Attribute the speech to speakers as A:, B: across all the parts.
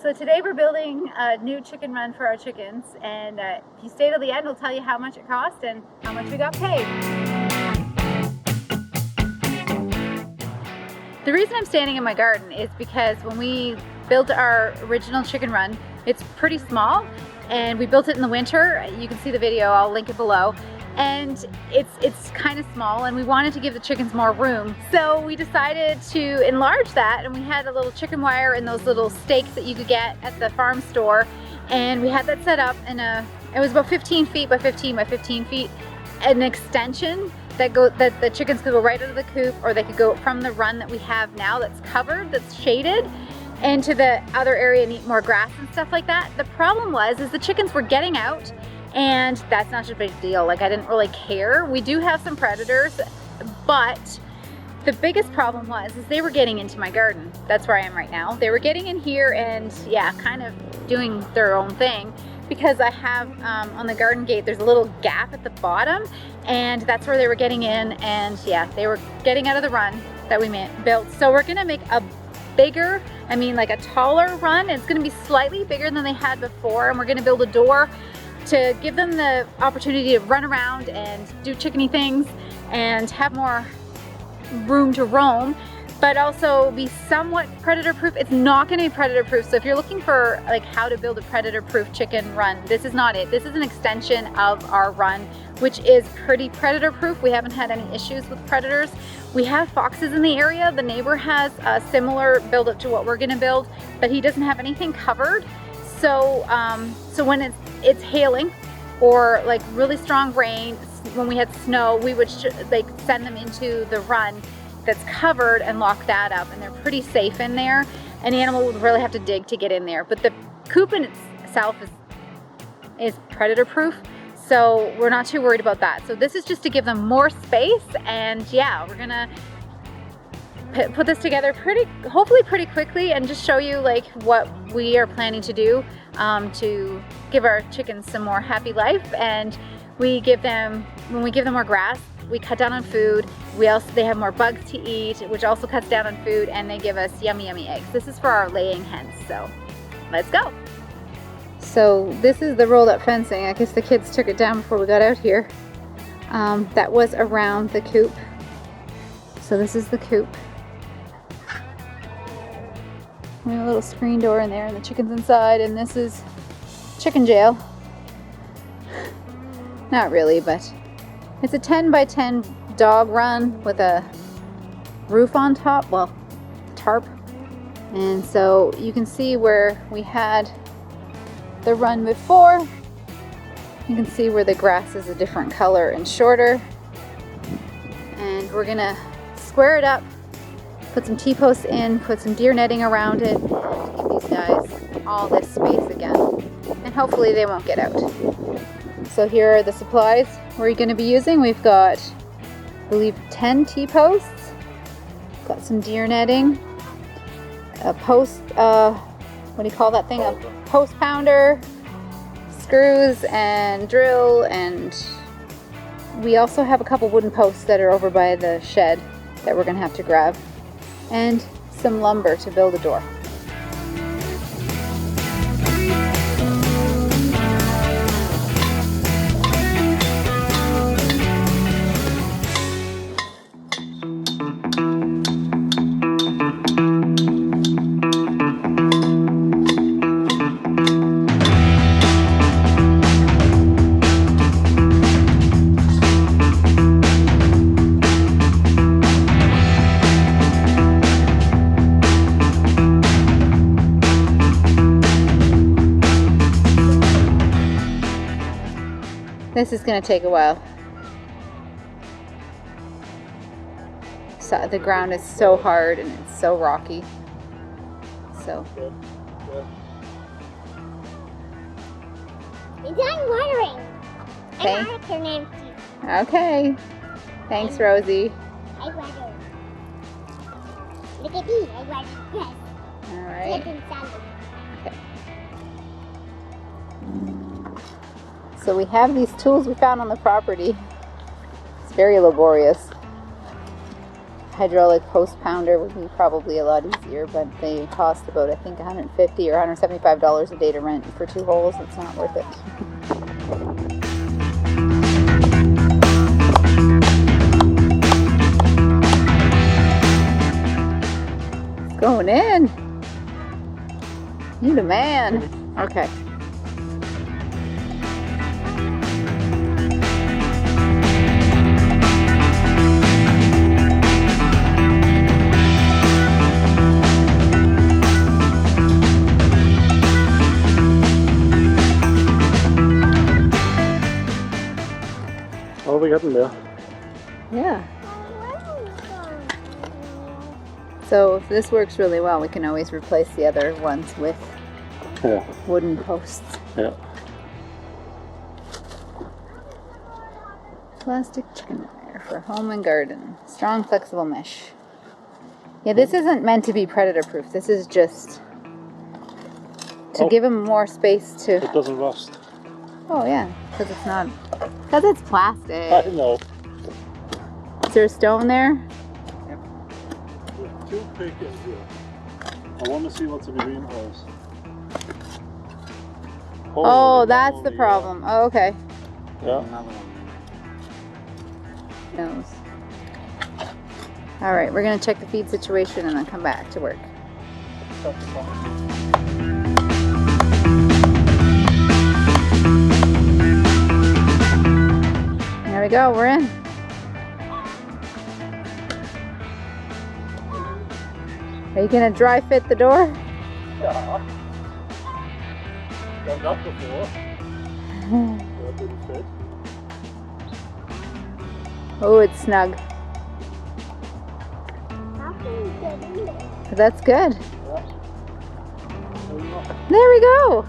A: So today we're building a new chicken run for our chickens, and if you stay till the end, we'll tell you how much it cost and how much we got paid. The reason I'm standing in my garden is because when we built our original chicken run, it's pretty small, and we built it in the winter. You can see the video, I'll link it below. And it's kind of small, and we wanted to give the chickens more room. So we decided to enlarge that, and we had a little chicken wire and those little stakes that you could get at the farm store. And we had that set up in it was about 15 feet by 15 by 15 feet, an extension that the chickens could go right out of the coop, or they could go from the run that we have now that's covered, that's shaded, into the other area and eat more grass and stuff like that. The problem was the chickens were getting out, and that's not such a big deal. Like, I didn't really care. We do have some predators, but the biggest problem was they were getting into my garden. That's where I am right now. They were getting in here and yeah, kind of doing their own thing, because I have on the garden gate, there's a little gap at the bottom, and that's where they were getting in, and yeah, they were getting out of the run that we built. So we're gonna make a bigger, like a taller run. It's gonna be slightly bigger than they had before, and we're gonna build a door to give them the opportunity to run around and do chickeny things and have more room to roam, but also be somewhat predator proof. It's not going to be predator proof. So if you're looking for like how to build a predator proof chicken run, this is not it. This is an extension of our run, which is pretty predator proof. We haven't had any issues with predators. We have foxes in the area. The neighbor has a similar build up to what we're going to build, but he doesn't have anything covered. So so when it's hailing or like really strong rain, when we had snow, we would like send them into the run that's covered and lock that up, and they're pretty safe in there. An animal would really have to dig to get in there, but the coop in itself is predator proof, so we're not too worried about that. So this is just to give them more space, and yeah, we're gonna put this together hopefully pretty quickly, and just show you like what we are planning to do to give our chickens some more happy life. And when we give them more grass, we cut down on food. They have more bugs to eat, which also cuts down on food, and they give us yummy eggs. This is for our laying hens, so let's go. So this is the rolled up fencing. I guess the kids took it down before we got out here. That was around the coop. So this is the coop. We have a little screen door in there, and the chicken's inside, and this is chicken jail. Not really, but it's a 10 by 10 dog run with a roof on top, well, tarp. And so you can see where we had the run before. You can see where the grass is a different color and shorter. And we're gonna square it up, put some T-posts in, put some deer netting around it, and give these guys all this space again. And hopefully they won't get out. So here are the supplies we're going to be using. We've got, I believe, 10 T-posts, got some deer netting, a post, what do you call that thing? A Postpounder, screws and drill, and we also have a couple wooden posts that are over by the shed that we're going to have to grab, and some lumber to build a door. This is going to take a while. So the ground is so hard and it's so rocky. So.
B: It's not watering.
A: Okay.
B: I like your name too.
A: Okay. Thanks, Rosie.
B: I water. Look at me. I water. Yes.
A: All right. Okay. So we have these tools we found on the property. It's very laborious. hydraulic Postpounder would be probably a lot easier, but they cost about, I think, $150 or $175 a day to rent for 2 holes. It's not worth it. It's going in. You the man. Okay.
C: What have we got in there?
A: Yeah. So if this works really well, we can always replace the other ones with wooden posts.
C: Yeah.
A: Plastic chicken wire for home and garden. Strong, flexible mesh. Yeah, this isn't meant to be predator proof. This is just to give them more space to...
C: It doesn't rust.
A: Oh yeah, because it's not... Because it's plastic.
C: I know.
A: Is there a stone there?
C: Yep. There's 2 pickets here. I want to see what's in the greenhouse.
A: Oh, that's the problem. Oh, okay.
C: Yeah.
A: Nose. All right, we're gonna check the feed situation and then come back to work. There we go, we're in. Are you gonna dry fit the door?
C: Yeah. Done that before. That didn't fit.
A: Oh, it's snug. That's good.
C: Yeah.
A: There we go.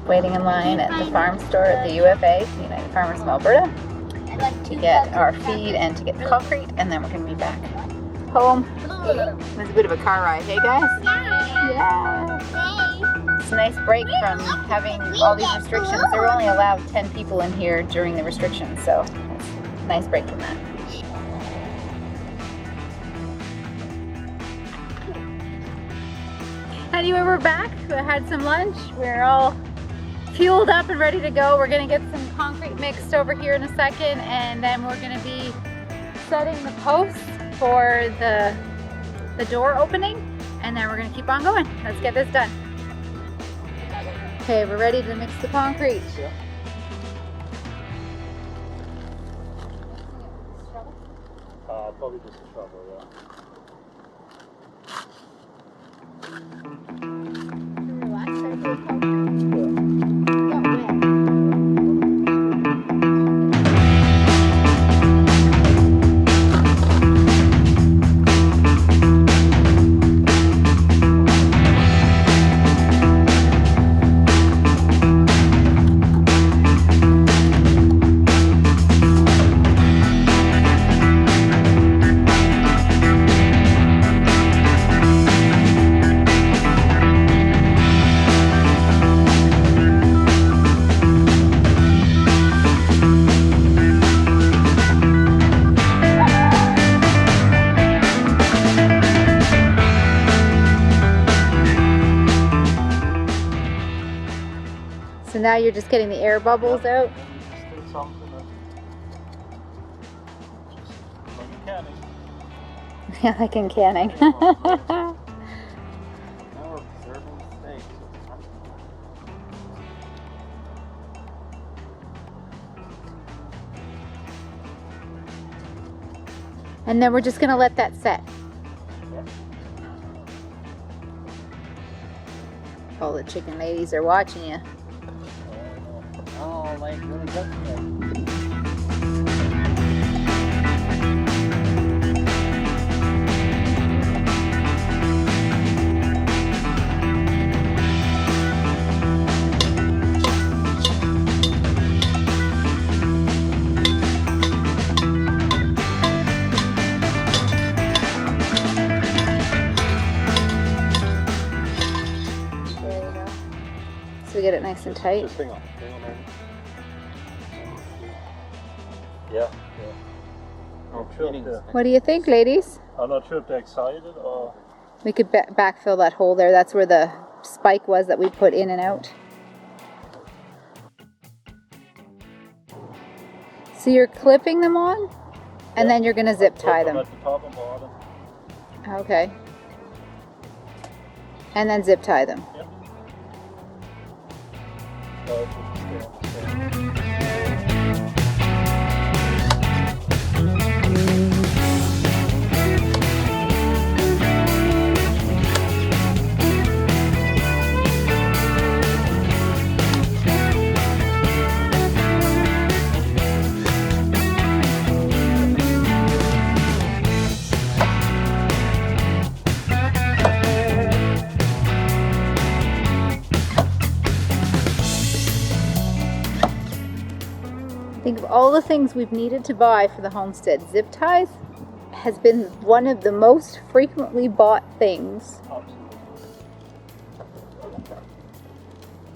A: Waiting in line at the farm store at the UFA, United Farmers of Alberta, to get our feed and to get the concrete, and then we're going to be back home. It was a bit of a car ride, hey guys? Yeah. It's a nice break from having all these restrictions. They were only allowed 10 people in here during the restrictions, so it's a nice break from that. Anyway, we're back. We had some lunch. We're all fueled up and ready to go. We're gonna get some concrete mixed over here in a second, and then we're gonna be setting the posts for the door opening, and then we're gonna keep on going. Let's get this done. Okay, we're ready to mix the concrete.
C: Yeah. Probably just a shovel, yeah.
A: So now you're just getting the air bubbles out?
C: Still something like canning.
A: Yeah, like in canning.
C: Now we're preserving steaks.
A: And then we're just gonna let that set. All the chicken ladies are watching you.
C: Oh, like really good.
A: So we get it nice and tight.
C: Just hang on. Yeah. Not sure if they're,
A: What do you think, ladies?
C: I'm not sure if they're excited or...
A: We could backfill that hole there. That's where the spike was that we put in and out. So you're clipping them on, and then you're going to zip tie them.
C: At the top and bottom.
A: Okay. And then zip tie them.
C: Yep. So it's just stay on the same.
A: Think of all the things we've needed to buy for the homestead. Zip ties has been one of the most frequently bought things.
C: Absolutely.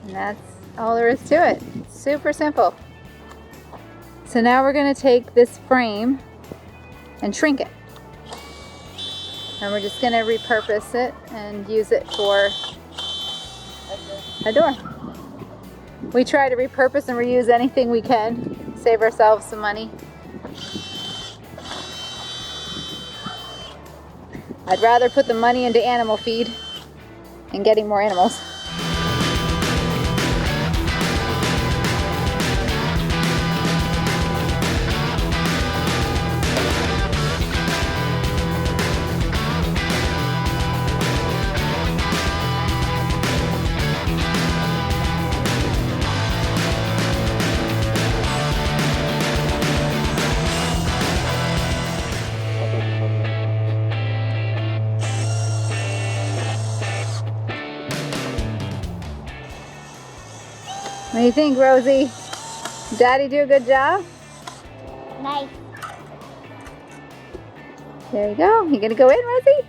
A: And that's all there is to it. Super simple. So now we're going to take this frame and shrink it. And we're just going to repurpose it and use it for a door. We try to repurpose and reuse anything we can. Save ourselves some money. I'd rather put the money into animal feed and getting more animals. What do you think, Rosie? Daddy do a good job?
B: Nice.
A: There you go. You gonna go in, Rosie?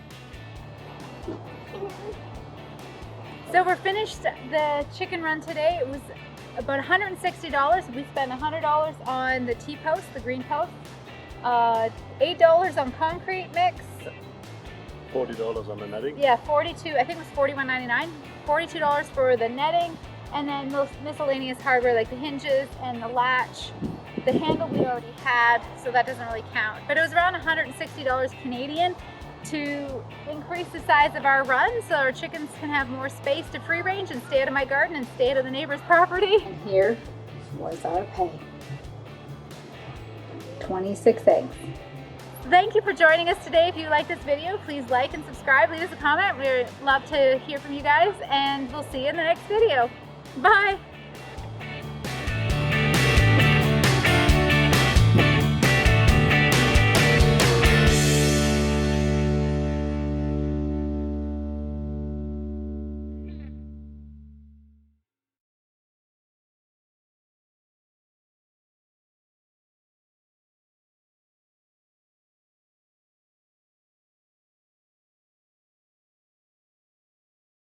A: So we're finished the chicken run today. It was about $160. We spent $100 on the T-post, the green post, $8 on concrete mix.
C: $40 on the netting.
A: Yeah, 42. I think it was $41.99. $42 for the netting. And then those miscellaneous hardware like the hinges and the latch. The handle we already had, so that doesn't really count. But it was around $160 Canadian to increase the size of our run so our chickens can have more space to free range and stay out of my garden and stay out of the neighbor's property. And here was our pay. 26 eggs. Thank you for joining us today. If you like this video, please like and subscribe. Leave us a comment. We'd love to hear from you guys, and we'll see you in the next video. Bye.